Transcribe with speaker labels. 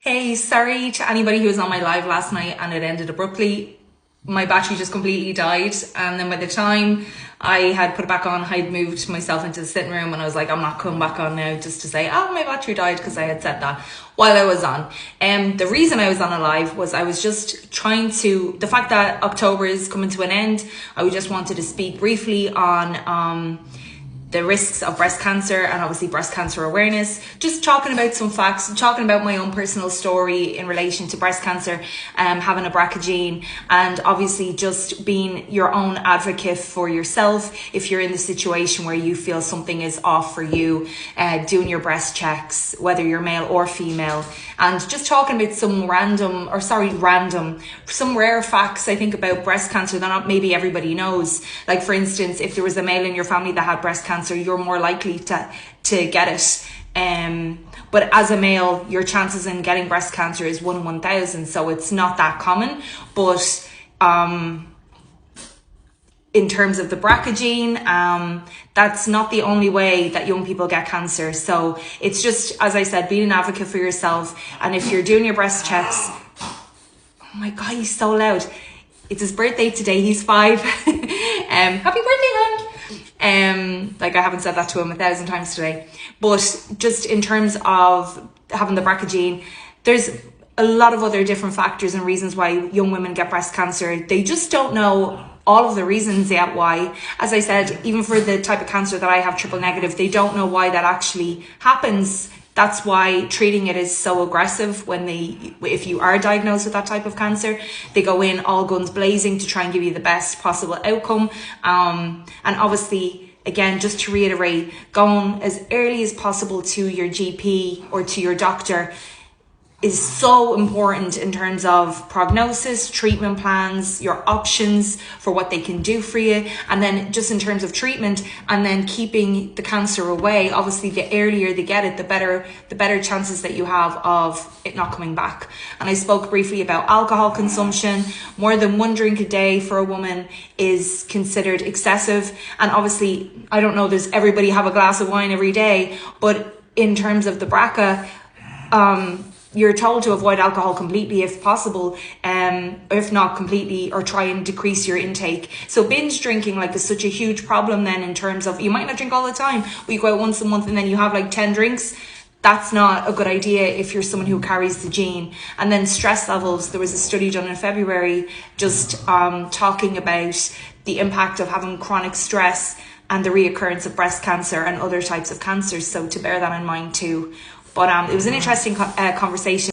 Speaker 1: Hey, sorry to anybody who was on my live last night and it ended abruptly. My battery just completely died, and then by the time I had put it back on, I'd moved myself into the sitting room and I was like, I'm not coming back on now just to say, oh, my battery died, because I had said that while I was on. The reason I was on a live was I was just trying to, the fact that October is coming to an end, I just wanted to speak briefly on the risks of breast cancer and obviously breast cancer awareness, just talking about some facts, talking about my own personal story in relation to breast cancer, having a BRCA gene, and obviously just being your own advocate for yourself if you're in the situation where you feel something is off for you, doing your breast checks, whether you're male or female, and just talking about some some rare facts I think about breast cancer that not maybe everybody knows. Like, for instance, if there was a male in your family that had breast cancer, you're more likely to get it. But as a male, your chances in getting breast cancer is 1 in 1,000, so it's not that common. But in terms of the BRCA gene, that's not the only way that young people get cancer. So it's just, as I said, being an advocate for yourself. And if you're doing your breast checks, oh my God, he's so loud. It's his birthday today. He's 5. Happy birthday, hon. Like, I haven't said that to him 1,000 times today. But just in terms of having the BRCA gene, there's a lot of other different factors and reasons why young women get breast cancer. They just don't know all of the reasons yet why. As I said, even for the type of cancer that I have, triple negative, they don't know why that actually happens. That's why treating it is so aggressive if you are diagnosed with that type of cancer. They go in all guns blazing to try and give you the best possible outcome. And obviously, again, just to reiterate, going as early as possible to your GP or to your doctor is so important in terms of prognosis, treatment plans, your options for what they can do for you, and then just in terms of treatment, and then keeping the cancer away. Obviously, the earlier they get it, the better chances that you have of it not coming back. And I spoke briefly about alcohol consumption. More than 1 drink a day for a woman is considered excessive. And obviously, I don't know, does everybody have a glass of wine every day? But in terms of the BRCA, you're told to avoid alcohol completely if possible, if not completely, or try and decrease your intake. So binge drinking is such a huge problem then, in terms of, you might not drink all the time, but you go out once a month and then you have 10 drinks. That's not a good idea if you're someone who carries the gene. And then stress levels. There was a study done in February just talking about the impact of having chronic stress and the reoccurrence of breast cancer and other types of cancers. So to bear that in mind too. But it was an interesting conversation.